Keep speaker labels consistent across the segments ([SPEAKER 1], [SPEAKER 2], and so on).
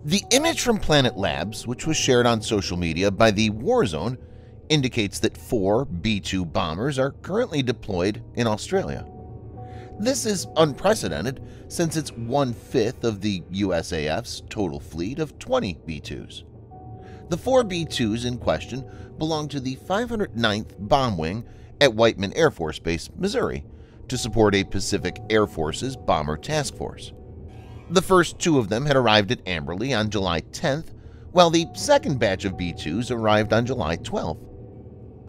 [SPEAKER 1] The image from Planet Labs, which was shared on social media by the War Zone, indicates that 4 B-2 bombers are currently deployed in Australia. This is unprecedented since it's 1/5 of the USAF's total fleet of 20 B-2s. The 4 B-2s in question belong to the 509th Bomb Wing at Whiteman Air Force Base, Missouri, to support a Pacific Air Force's Bomber Task Force. The first 2 of them had arrived at Amberley on July 10th, while the second batch of B-2s arrived on July 12th.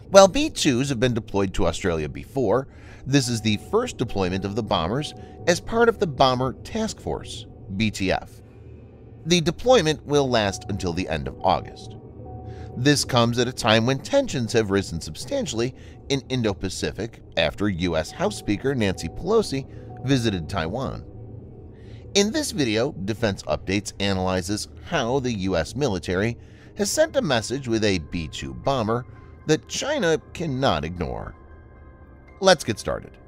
[SPEAKER 1] While B-2s have been deployed to Australia before, this is the first deployment of the bombers as part of the Bomber Task Force, BTF. The deployment will last until the end of August. This comes at a time when tensions have risen substantially in Indo-Pacific after U.S. House Speaker Nancy Pelosi visited Taiwan. In this video, Defense Updates analyzes how the U.S. military has sent a message with a B-2 bomber that China cannot ignore. Let's get started.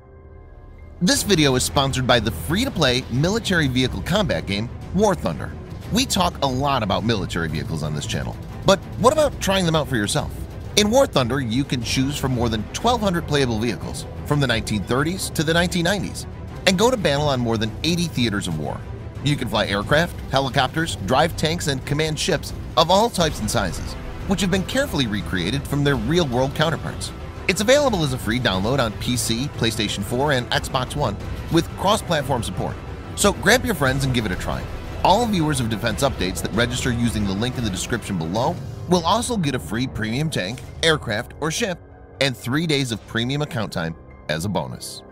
[SPEAKER 1] This video is sponsored by the free-to-play military vehicle combat game War Thunder. We talk a lot about military vehicles on this channel, but what about trying them out for yourself? In War Thunder, you can choose from more than 1,200 playable vehicles from the 1930s to the 1990s and go to battle on more than 80 theaters of war. You can fly aircraft, helicopters, drive tanks, and command ships of all types and sizes, which have been carefully recreated from their real-world counterparts. It's available as a free download on PC, PlayStation 4, and Xbox One with cross-platform support. So grab your friends and give it a try. All viewers of Defense Updates that register using the link in the description below will also get a free premium tank, aircraft, or ship and 3 days of premium account time as a bonus.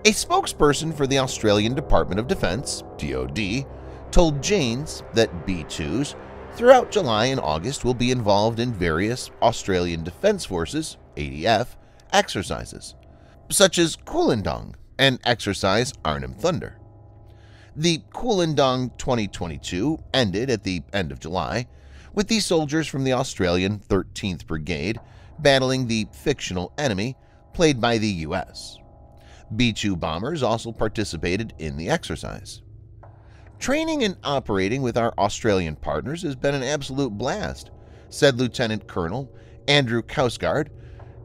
[SPEAKER 1] A spokesperson for the Australian Department of Defence, DoD, told Janes that B-2s throughout July and August will be involved in various Australian Defence Forces (ADF) exercises, such as Coolandong and Exercise Arnhem Thunder. The Coolandong 2022 ended at the end of July, with the soldiers from the Australian 13th Brigade battling the fictional enemy played by the U.S. B-2 bombers also participated in the exercise. Training and operating with our Australian partners has been an absolute blast, said Lieutenant Colonel Andrew Kausgaard,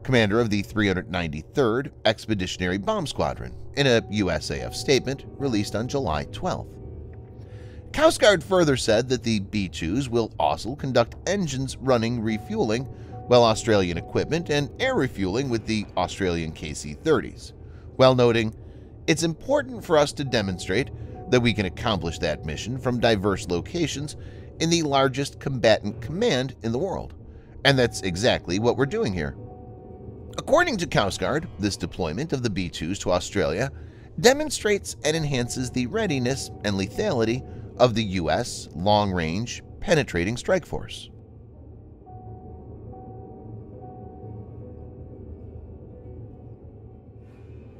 [SPEAKER 1] commander of the 393rd Expeditionary Bomb Squadron, in a USAF statement released on July 12th. Kausgaard further said that the B-2s will also conduct engines running refueling, while Australian equipment and air refueling with the Australian KC-30s, while noting, "It's important for us to demonstrate that we can accomplish that mission from diverse locations in the largest combatant command in the world, and that's exactly what we're doing here." According to Kausgaard, this deployment of the B-2s to Australia demonstrates and enhances the readiness and lethality of the U.S. long-range penetrating strike force.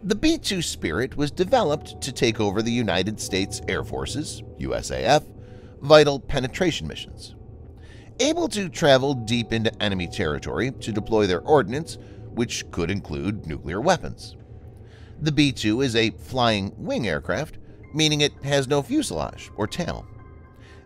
[SPEAKER 1] The B-2 Spirit was developed to take over the United States Air Force's USAF vital penetration missions. Able to travel deep into enemy territory to deploy their ordnance, which could include nuclear weapons. The B-2 is a flying wing aircraft, meaning it has no fuselage or tail.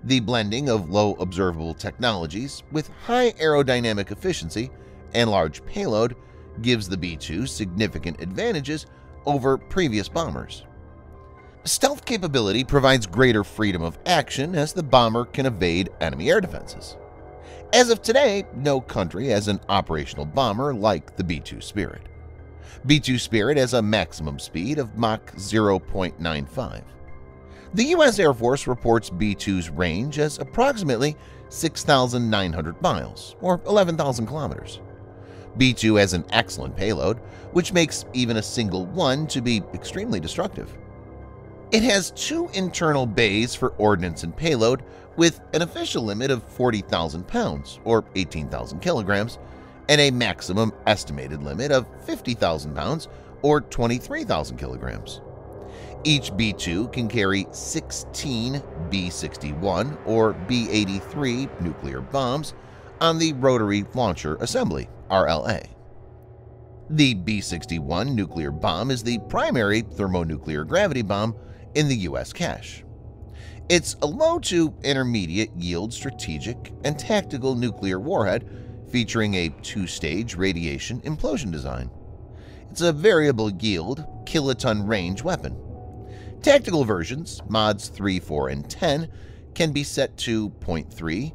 [SPEAKER 1] The blending of low observable technologies with high aerodynamic efficiency and large payload gives the B-2 significant advantages over previous bombers. Stealth capability provides greater freedom of action as the bomber can evade enemy air defenses. As of today, no country has an operational bomber like the B-2 Spirit. B-2 Spirit has a maximum speed of Mach 0.95. The U.S. Air Force reports B-2's range as approximately 6,900 miles, or 11,000 kilometers. B-2 has an excellent payload, which makes even a single one to be extremely destructive. It has 2 internal bays for ordnance and payload with an official limit of 40,000 pounds, or 18,000 kilograms, and a maximum estimated limit of 50,000 pounds, or 23,000 kilograms. Each B-2 can carry 16 B-61 or B-83 nuclear bombs on the Rotary Launcher Assembly, RLA. The B-61 nuclear bomb is the primary thermonuclear gravity bomb in the U.S. cache. It's a low to intermediate yield strategic and tactical nuclear warhead featuring a two-stage radiation implosion design. It's a variable yield, kiloton range weapon. Tactical versions, mods 3, 4, and 10, can be set to 0.3,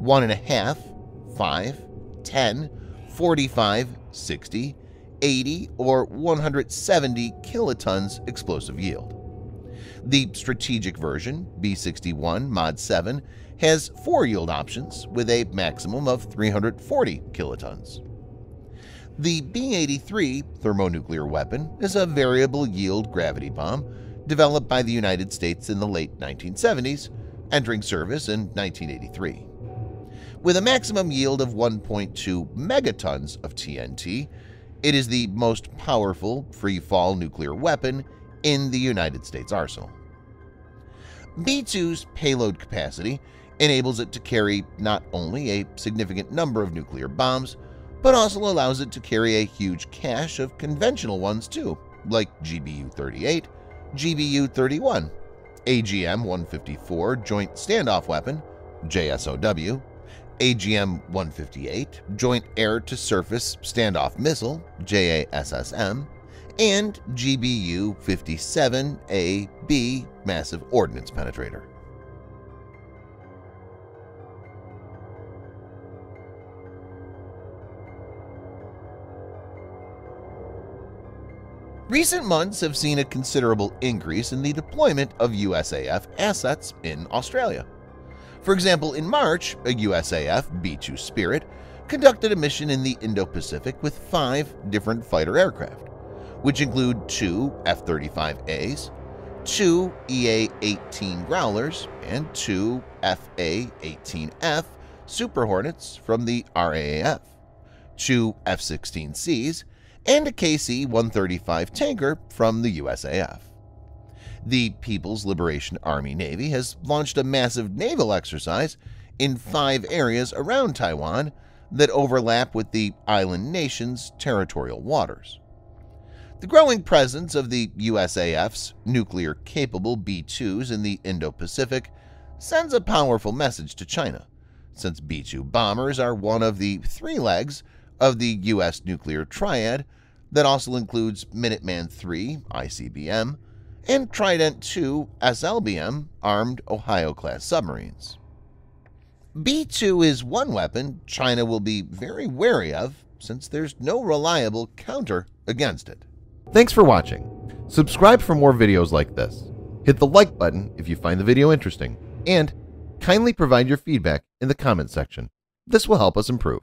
[SPEAKER 1] 1.5, 5, 10, 45, 60, 80, or 170 kilotons explosive yield. The strategic version, B-61 Mod 7, has 4 yield options with a maximum of 340 kilotons. The B-83 thermonuclear weapon is a variable yield gravity bomb developed by the United States in the late 1970s, entering service in 1983. With a maximum yield of 1.2 megatons of TNT, it is the most powerful free-fall nuclear weapon in the United States arsenal. B-2's payload capacity enables it to carry not only a significant number of nuclear bombs, but also allows it to carry a huge cache of conventional ones too, like GBU-38, GBU-31, AGM-154 Joint Standoff Weapon, JSOW, AGM-158 Joint Air-to-Surface Standoff Missile, JASSM, and GBU-57AB Massive Ordnance Penetrator. Recent months have seen a considerable increase in the deployment of USAF assets in Australia. For example, in March, a USAF B-2 Spirit conducted a mission in the Indo-Pacific with 5 different fighter aircraft, which include 2 F-35As, 2 EA-18 Growlers, and 2 FA-18F Super Hornets from the RAAF, 2 F-16Cs, and a KC-135 tanker from the USAF. The People's Liberation Army Navy has launched a massive naval exercise in 5 areas around Taiwan that overlap with the island nation's territorial waters. The growing presence of the USAF's nuclear-capable B-2s in the Indo-Pacific sends a powerful message to China, since B-2 bombers are one of the 3 legs of the U.S. nuclear triad that also includes Minuteman III ICBM and Trident II SLBM armed Ohio-class submarines. B-2 is one weapon China will be very wary of since there's no reliable counter against it.
[SPEAKER 2] Thanks for watching. Subscribe for more videos like this. Hit the like button if you find the video interesting, and kindly provide your feedback in the comment section. This will help us improve.